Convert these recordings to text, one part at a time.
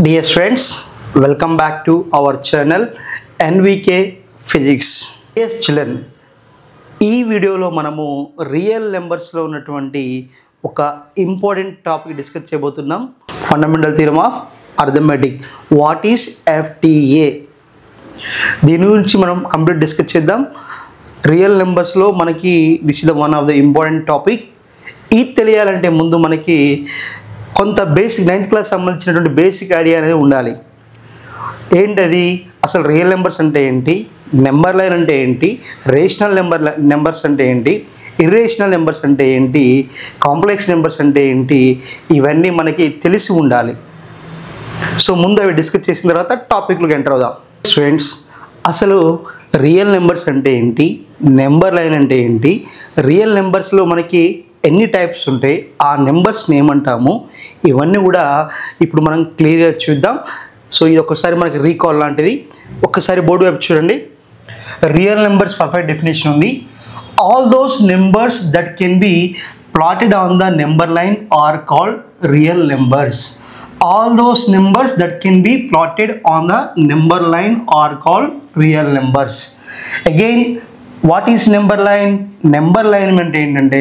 Dear friends, welcome back to our channel NVK Physics. Dear children, ఈ వీడియోలో మనము real నెంబర్స్లో ఉన్నటువంటి ఒక ఇంపార్టెంట్ టాపిక్ డిస్కస్ చేయబోతున్నాం. Fundamental theorem of arithmetic. What is FTA? దీని గురించి మనం కంప్లీట్ డిస్కస్ చేద్దాం. రియల్ నెంబర్స్లో మనకి this is the one of the important topic. ఇది తెలియాలంటే ముందు మనకి కొంత బేసిక్ 9th క్లాస్ సంబంధించినటువంటి బేసిక్ ఐడియా అనేది ఉండాలి. ఏంటది? అసలు రియల్ నెంబర్స్ అంటే ఏంటి, నెంబర్ లైన్ అంటే ఏంటి, రేషనల్ నెంబర్స్ అంటే ఏంటి, ఇర్రేషనల్ నెంబర్స్ అంటే ఏంటి, కాంప్లెక్స్ నెంబర్స్ అంటే ఏంటి, ఇవన్నీ మనకి తెలిసి ఉండాలి. సో ముందు అవి డిస్కస్ చేసిన తర్వాత టాపిక్లోకి ఎంటర్ అవుదాం. స్టూడెంట్స్, అసలు రియల్ నెంబర్స్ అంటే ఏంటి, నెంబర్ లైన్ అంటే ఏంటి, రియల్ నెంబర్స్లో మనకి ఎన్ని టైప్స్ ఉంటాయి, ఆ నెంబర్స్ని ఏమంటాము, ఇవన్నీ కూడా ఇప్పుడు మనం క్లియర్గా చూద్దాం. సో ఇది ఒకసారి మనకి రీకాల్ లాంటిది. ఒక్కసారి బోర్డు వైపు చూడండి. రియల్ నెంబర్స్ పర్ఫెక్ట్ డెఫినేషన్ ఉంది. All those numbers that can be plotted on the number line are called real numbers. All those numbers that can be plotted on the number line are called real numbers. Again what is number line? Number line అంటే ఏంటంటే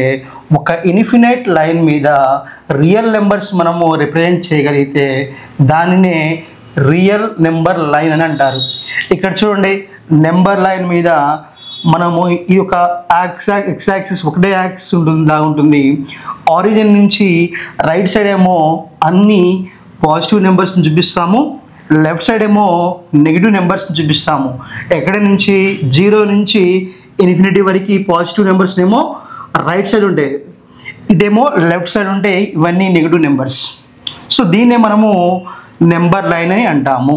ఒక infinite line మీద real numbers మనము represent చేయగలిగితే దానినే real number line అని అంటారు. ఇక్కడ చూడండి, నెంబర్ లైన్ మీద మనము ఈ యొక్క ఎక్స్ యాక్సిస్ ఒకటే యాక్సిస్ ఉంటుంది. ఆరిజిన్ నుంచి రైట్ సైడ్ ఏమో అన్ని పాజిటివ్ నెంబర్స్ని చూపిస్తాము, లెఫ్ట్ సైడ్ ఏమో నెగిటివ్ నెంబర్స్ని చూపిస్తాము. ఎక్కడ నుంచి 0 నుంచి ఇన్ఫినిటీ వరకు పాజిటివ్ నెంబర్స్ ఏమో రైట్ సైడ్ ఉంటాయి, ఇదేమో లెఫ్ట్ సైడ్ ఉంటాయి. ఇవన్నీ నెగిటివ్ నెంబర్స్. సో దీన్నే మనము నెంబర్ లైన్ అని అంటాము.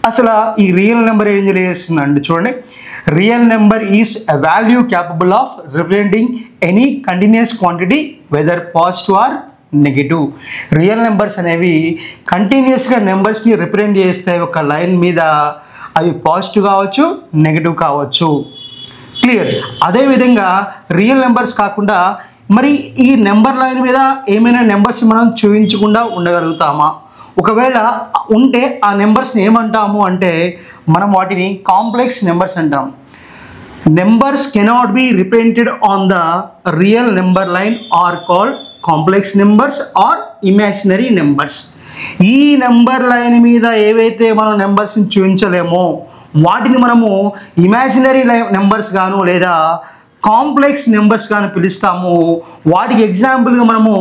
అసలు ఈ రియల్ నెంబర్ ఏం చేస్తుందండి చూడండి. Real number is a value capable of representing any continuous quantity whether positive or negative. Real numbers అనేవి కంటిన్యూస్గా నెంబర్స్ని రిప్రజెంట్ చేస్తాయి ఒక లైన్ మీద. అవి పాజిటివ్ కావచ్చు, నెగిటివ్ కావచ్చు. క్లియర్? అదేవిధంగా రియల్ నెంబర్స్ కాకుండా మరి ఈ నెంబర్ లైన్ మీద ఏమైనా నెంబర్స్ మనం చూపించకుండా ఉండగలుగుతామా? ఒకవేళ ఉంటే ఆ నెంబర్స్ని ఏమంటాము అంటే మనం వాటిని కాంప్లెక్స్ నెంబర్స్ అంటాం. Numbers cannot be represented on the real number line are called complex numbers or imaginary numbers. ఈ నెంబర్ లైన్ మీద ఏవైతే మనం నెంబర్స్ని చూపించలేమో వాటిని మనము ఇమాజినరీ నెంబర్స్ గాను లేదా కాంప్లెక్స్ నెంబర్స్ గాను పిలుస్తాము. వాటికి ఎగ్జాంపుల్గా మనము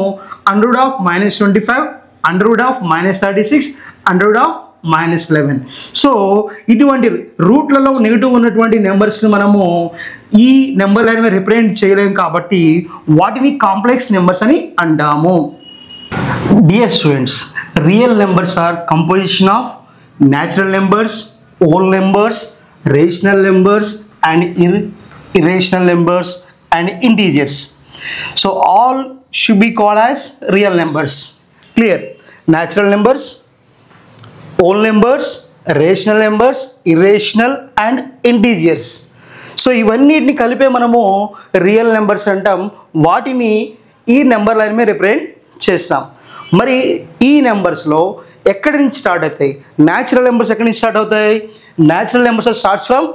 100(-25), 100(-36), 100(-11). సో ఇటువంటి రూట్లలో నెగిటివ్ ఉన్నటువంటి నెంబర్స్ని మనము ఈ నెంబర్ లైన్ మీద రిప్రజెంట్ చేయలేము కాబట్టి వాటిని కాంప్లెక్స్ నెంబర్స్ అని అంటాము. Dear students, real numbers are composition of natural numbers, whole numbers, rational numbers and irrational numbers and integers. So all should be called as real numbers. Clear? Natural numbers, whole numbers, rational numbers, irrational and integers. So ఇవన్నిటిని కలిపే మనము real numbers అంటాం. వాటిని ఈ number line మీద represent చేస్తాం. మరి ఈ నెంబర్స్లో ఎక్కడి నుంచి స్టార్ట్ అవుతాయి? న్యాచురల్ నెంబర్స్ ఎక్కడి నుంచి స్టార్ట్ అవుతాయి? Natural numbers starts from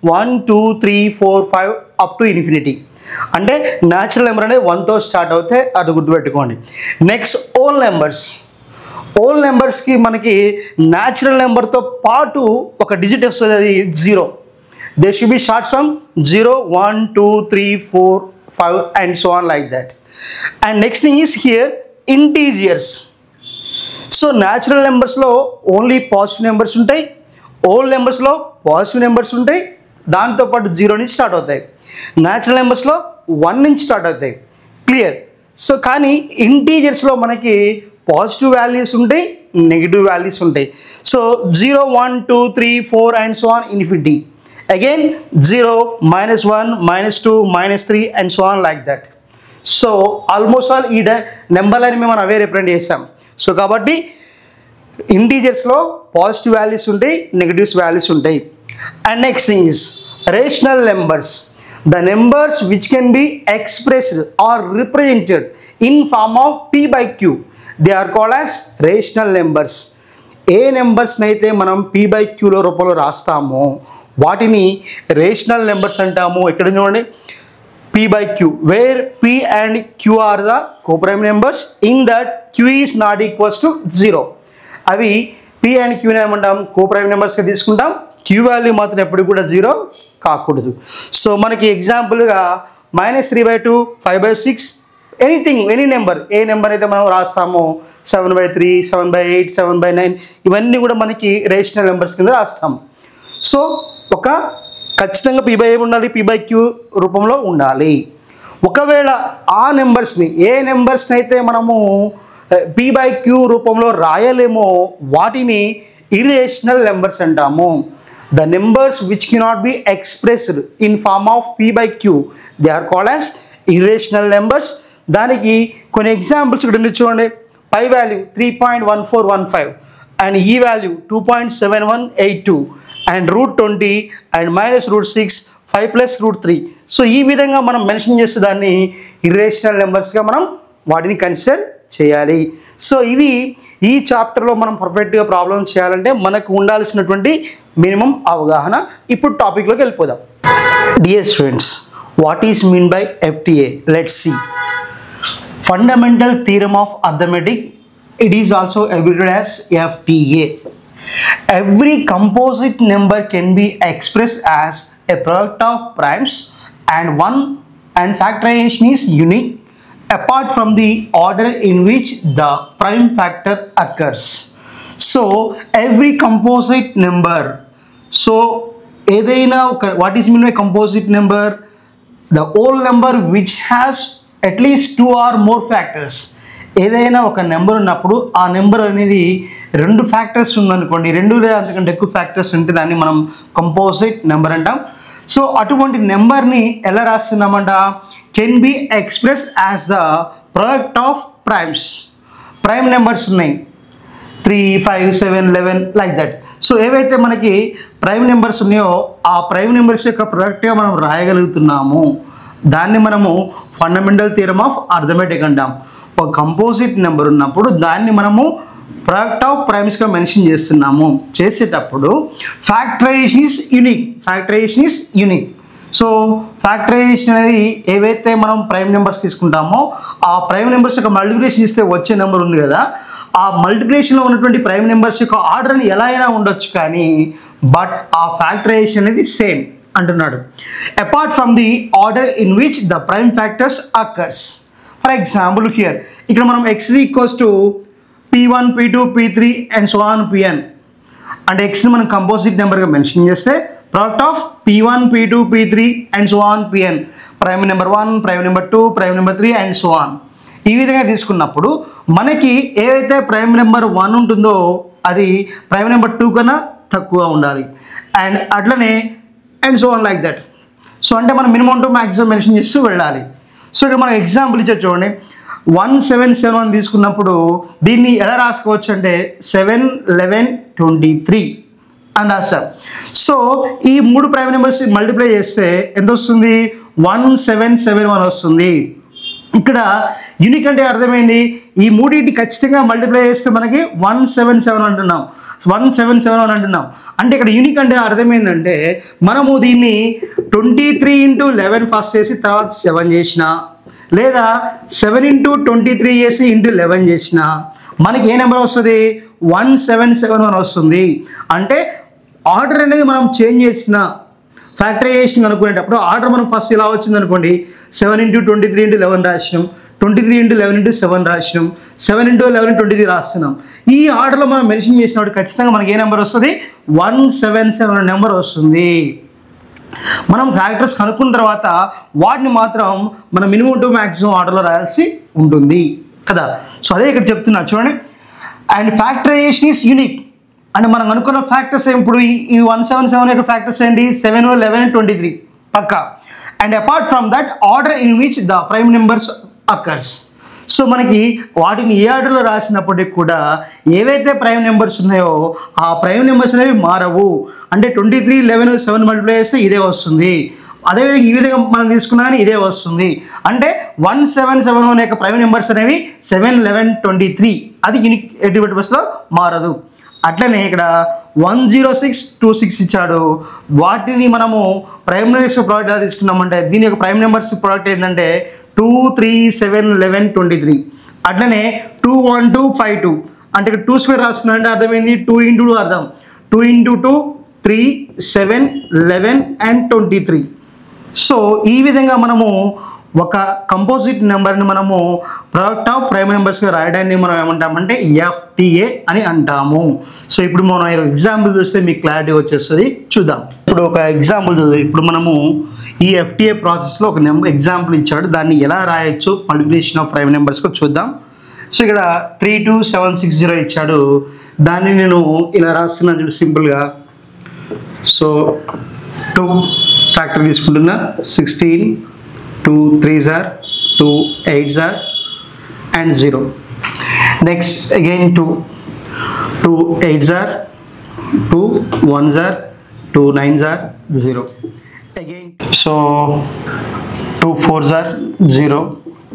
1, 2, 3, 4, 5 up to infinity. అంటే న్యాచురల్ నెంబర్ అనేది 1తో స్టార్ట్ అవుతే అది గుర్తుపెట్టుకోండి. Next whole numbers. ఓల్ నెంబర్స్కి మనకి న్యాచురల్ నెంబర్తో పాటు ఒక డిజిట్ వస్తుంది, అది 0. They should be starts from 0, 1, 2, 3, 4, 5 and so on like that. And next thing is here integers. So natural నెంబర్స్లో ఓన్లీ పాజిటివ్ నెంబర్స్ ఉంటాయి, ఓల్ నెంబర్స్లో పాజిటివ్ నెంబర్స్ ఉంటాయి, దాంతోపాటు 0 నుంచి స్టార్ట్ అవుతాయి. న్యాచురల్ నెంబర్స్లో 1 నుంచి స్టార్ట్ అవుతాయి. క్లియర్? సో కానీ ఇంటీజర్స్లో మనకి పాజిటివ్ వాల్యూస్ ఉంటాయి, నెగిటివ్ వాల్యూస్ ఉంటాయి. So 0, 1, 2, 3, 4 and so on infinity. Again 0, -1, -2, -3 and so on like that. So almost all ఈ నెంబర్ లైన్ మేము మనం అవే రిప్రజెంట్ చేస్తాం. సో కాబట్టి ఇంటీజర్స్లో పాజిటివ్ వాల్యూస్ ఉంటాయి, నెగిటివ్స్ వాల్యూస్ ఉంటాయి. And next thing is rational numbers. The numbers which can be expressed or represented in form of P/Q. They are called as rational numbers. ఏ నెంబర్స్ని అయితే మనం p/q రూపంలో రాస్తామో వాటిని రేషనల్ నెంబర్స్ అంటాము. ఇక్కడ చూడండి p/q, where p and q are the coprime numbers in that q is not equals to 0. అవి p and q ఏమంటాం, కోప్రైమ్ నెంబర్స్గా తీసుకుంటాం. q వాల్యూ మాత్రం ఎప్పుడు కూడా 0 కాకూడదు. సో మనకి ఎగ్జాంపుల్గా -3/2, 5/6, ఎనీథింగ్, ఎనీ నెంబర్, ఏ నెంబర్ అయితే మనం రాస్తామో 7/3, 7/8, 7/9 ఇవన్నీ కూడా మనకి రేషనల్ నెంబర్స్ కింద రాస్తాం. సో ఒక ఖచ్చితంగా p/m ఉండాలి, p/q రూపంలో ఉండాలి. ఒకవేళ ఆ నెంబర్స్ని, ఏ నెంబర్స్ని అయితే మనము p/q రూపంలో రాయలేమో వాటిని ఇర్రేషనల్ నెంబర్స్ అంటాము. The numbers which cannot be expressed in form of p/q, they are called as irrational numbers. దానికి కొన్ని ఎగ్జాంపుల్స్ ఇక్కడ ఉంది చూడండి. పై వాల్యూ 3.1415 అండ్ ఈ వాల్యూ 2.7182 అండ్ √20 అండ్ -√6, 5 + √3. సో ఈ విధంగా మనం మెన్షన్ చేస్తే దాన్ని ఇర్రేషనల్ నెంబర్స్గా మనం వాటిని కన్సిడర్ చేయాలి. సో ఇవి ఈ చాప్టర్లో మనం పర్ఫెక్ట్గా ప్రాబ్లం చేయాలంటే మనకు ఉండాల్సినటువంటి మినిమం అవగాహన. ఇప్పుడు టాపిక్లోకి వెళ్ళిపోదాం. Dear students, what is mean by FTA? Let's see. Fundamental theorem of arithmetic, it is also abbreviated as FTA. Every composite number can be expressed as a product of primes and factorization is unique apart from the order in which the prime factor occurs. So every composite number, so what is mean by composite number? The whole number which has at least 2 or more factors. ఏదైనా ఒక number ఉన్నప్పుడు ఆ number అనేది 2 factors ఉందనుకోండి, 2 లేదా అంతకంటే ఎక్కువ factors ఉంటే దాన్ని మనం కంపోజిట్ నెంబర్ అంటాం. సో అటువంటి నెంబర్ని ఎలా రాస్తున్నామంట? Can be express as the product of primes. Prime numbers ఉన్నాయి 3, 5, 7, 11 లైక్ దట్. సో ఏవైతే మనకి ప్రైమ్ నెంబర్స్ ఉన్నాయో ఆ ప్రైమ్ నెంబర్స్ యొక్క ప్రొడక్ట్గా మనం రాయగలుగుతున్నాము. దాన్ని మనము ఫండమెంటల్ థియరమ్ ఆఫ్ అర్థమెటిక్ అంటాం. ఒక కంపోజిట్ నెంబర్ ఉన్నప్పుడు దాన్ని మనము ప్రొడక్ట్ ఆఫ్ ప్రైమ్స్గా మెన్షన్ చేస్తున్నాము. చేసేటప్పుడు factorization is unique. So factorization అనేది ఏవైతే మనం ప్రైమ్ నెంబర్స్ తీసుకుంటామో ఆ ప్రైమ్ నెంబర్స్ యొక్క మల్టిప్లికేషన్ ఇస్తే వచ్చే నెంబర్ ఉంది కదా, ఆ మల్టిప్లికేషన్లో ఉన్నటువంటి ప్రైమ్ నెంబర్స్ యొక్క ఆర్డర్ని ఎలా అయినా ఉండొచ్చు, కానీ బట్ ఆ ఫ్యాక్టరైజేషన్ అనేది సేమ్ అంటున్నాడు. Apart from the order in which the prime factors occurs. For example here ఇక్కడ మనం x equals to p1, p2, p3 and so on pn అంటే xని మనం కంపోజిట్ నెంబర్గా మెన్షన్ చేస్తే product of p1, p2, p3 and so on pn, prime number 1, prime number 2, prime number 3 and so on. ఈ విధంగా తీసుకున్నప్పుడు మనకి ఏవైతే ప్రైమ్ నెంబర్ 1 ఉంటుందో అది ప్రైమ్ నెంబర్ 2 కన్నా తక్కువ ఉండాలి, అండ్ అట్లనే and so on like that. So అంటే మనం మినిమం టు మ్యాక్సిమం మెన్షన్ చేస్తూ వెళ్ళాలి. సో ఇక్కడ మనం ఎగ్జాంపుల్ ఇచ్చారు చూడండి. 177 తీసుకున్నప్పుడు దీన్ని ఎలా రాసుకోవచ్చు అంటే 7, 11, 23 అని రాస్తాం. సో ఈ 3 ప్రైమ్ నెంబర్స్ మల్టిప్లై చేస్తే ఎంత వస్తుంది? 1771 వస్తుంది. ఇక్కడ యూనిక్ అంటే అర్థమైంది, ఈ మూడింటి ఖచ్చితంగా మల్టిప్లై చేస్తే మనకి 177 అంటున్నాం, 177 అంటున్నాం. అంటే ఇక్కడ యూనిక్ అంటే అర్థమైందంటే మనము దీన్ని 23 × 11 ఫస్ట్ చేసి తర్వాత 7 చేసిన, లేదా 7 × 23 చేసి × 11 చేసిన మనకి ఏ నెంబర్ వస్తుంది? 1771 వస్తుంది. అంటే ఆర్డర్ అనేది మనం చేంజ్ చేసిన ఫ్యాక్టరైజేషన్ అనుకునేటప్పుడు ఆర్డర్ మనం ఫస్ట్ ఇలా వచ్చింది అనుకోండి, 7 × 23 × 11 రాసినాం, 23 × 11 × 7 రాసినాం, 7 × 11 23 రాస్తున్నాం. ఈ ఆర్డర్లో మనం మెన్షన్ చేసినప్పుడు ఖచ్చితంగా మనకి ఏ నెంబర్ వస్తుంది? 177 నెంబర్ వస్తుంది. మనం ఫ్యాక్టర్స్ కనుక్కున్న తర్వాత వాటిని మాత్రం మనం మినిమం టు మ్యాక్సిమం ఆర్డర్లో రాయాల్సి ఉంటుంది కదా. సో అదే ఇక్కడ చెప్తున్నా చూడండి. అండ్ ఫ్యాక్టరైజేషన్ ఈస్ యూనిక్ అంటే మనం అనుకున్న ఫ్యాక్టర్స్ ఇప్పుడు ఈ 177 యొక్క ఫ్యాక్టర్స్ ఏంటి? 7, 11, 23 పక్కా. And apart from that order in which the prime numbers occurs. So మనకి వాటిని ఏ ఆర్డర్లో రాసినప్పటికి కూడా ఏవైతే ప్రైమ్ నెంబర్స్ ఉన్నాయో ఆ ప్రైమ్ నెంబర్స్ అనేవి మారవు. అంటే 23, 11, 7 మల్టిప్లై చేస్తే ఇదే వస్తుంది. అదేవిధంగా ఈ విధంగా మనం తీసుకున్నా కానీ ఇదే వస్తుంది. అంటే 177 యొక్క ప్రైమ్ నెంబర్స్ అనేవి 7, 11, 23 అది యూనిక్ ఎటువంటి బస్లో మారదు. అట్లనే ఇక్కడ 10626 ఇచ్చాడు. వాటిని మనము ప్రైమ్ నెంబర్స్ ప్రోడక్ట్ ఎలా తీసుకున్నామంటే దీని యొక్క ప్రైమ్ నెంబర్స్ ప్రోడక్ట్ ఏంటంటే 2, 3, 7, 11, 23. అట్లనే 2, 1, 2, 5, 2 అంటే ఇక్కడ 2 స్క్వేర్ రాస్తున్నా అంటే అర్థమైంది 2 into 2 అర్థం 2 into 2 3, 7, 11 and 23. సో ఈ విధంగా మనము ఒక కంపోజిట్ నెంబర్ని మనము ప్రోడక్ట్ ఆఫ్ ప్రైమ్ నెంబర్స్గా రాయడాన్ని మనం ఏమంటామంటే FTA అని అంటాము. సో ఇప్పుడు మనం ఎగ్జాంపుల్ చూస్తే మీకు క్లారిటీ వచ్చేస్తుంది. చూద్దాం. ఇప్పుడు ఒక ఎగ్జాంపుల్ చూద్దాం. ఇప్పుడు మనము ఈ FTA ప్రాసెస్లో ఒక ఎగ్జాంపుల్ ఇచ్చాడు, దాన్ని ఎలా రాయొచ్చు మల్టిప్లికేషన్ ఆఫ్ ప్రైమ్ నెంబర్స్గా చూద్దాం. సో ఇక్కడ 32760 ఇచ్చాడు, దాన్ని నేను ఇలా రాస్తున్నాను చూడు సింపుల్గా. సో 2 ఫ్యాక్టర్ తీసుకుంటున్నా 16, 2 3s are 2 8s are and 0. Next again 2 8s are 2 1s are 2 9s are 0 again. So 2 4s are 0,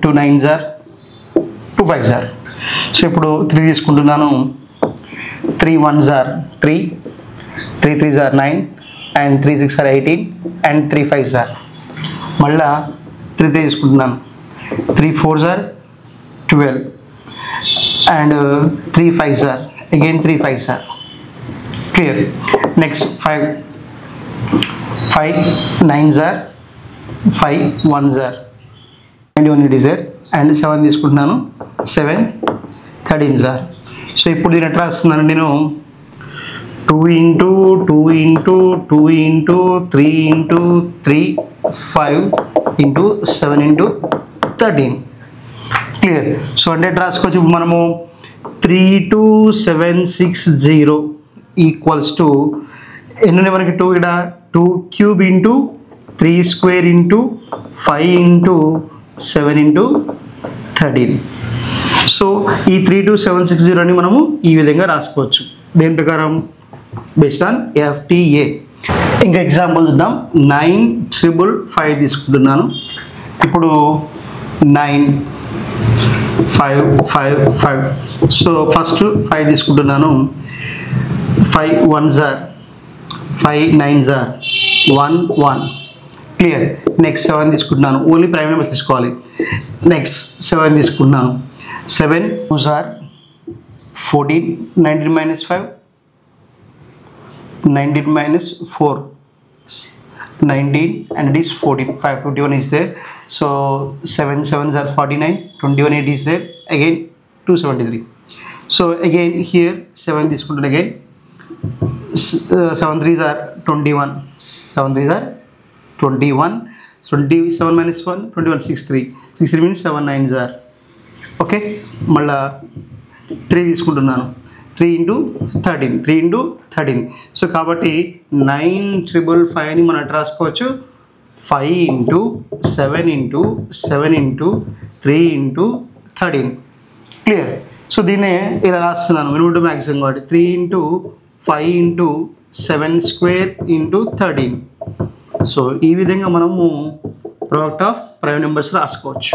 2 9s are 2 5s are. So ఇప్పుడు 3 తీసుకుంటున్నాను 3 1s are 3, 3 3s are 9 and 3 6 are 18 and 3 5s are. మళ్ళా 3 తీసుకుంటున్నాను 3 4s are 12 and 3 5s are again 3 5s are. Clear. Next 5 9s are 5 1s are 21 it is there and 7 తీసుకుంటున్నాను 7 13s are. So ఇప్పుడు దీని ఎట్లా వస్తున్నాను నేను 2 into 2 into 2 into 3 into 3 5 into 7 into 13. Clear. So అంటే రాసుకోవచ్చు మనము 32760 ఈక్వల్స్ టు ఎన్ని మనకి 2 ఇక్కడ 2 cube into 3 square into 5 into 7 into 13. So ఈ 32760 అని మనము ఈ విధంగా రాసుకోవచ్చు. దేని ప్రకారం? Based on FTA. ఇంకా ఎగ్జాంపుల్ చూద్దాం. 9555 తీసుకుంటున్నాను. ఇప్పుడు 9 5 5 5. సో ఫస్ట్ 5 తీసుకుంటున్నాను. 5 1s are 5 9s are 1 1. Clear. Next 7 తీసుకుంటున్నాను. ఓన్లీ ప్రైమ్ నెంబర్స్ తీసుకోవాలి. నెక్స్ట్ 7 తీసుకుంటున్నాను. 7 2s are 14, 19 minus 5 19 minus 4 19 and it is 14, 5 51 is there. So 7 7s are 49, 21 8 is there, again 273. So again here 7 తీసుకుంటాను. again 7 3s are 21, 7 3s are 21, 27 minus 1 21 63 63 means 7 9s are. Okay. మళ్ళా 3 తీసుకుంటున్నాను. 3 into 13, 3 into 13. So కాబట్టి 9555 అని మనం రాసుకోవచ్చు 5 into 7 into 7 into 3 into 13. Clear. So దీన్నే ఇలా రాస్తున్నాను మినిమం మ్యాక్సిమం కాబట్టి 3 into 5 into 7 square into 13. So ఈ విధంగా మనము ప్రోడక్ట్ ఆఫ్ ప్రైమ్ నెంబర్స్ రాసుకోవచ్చు.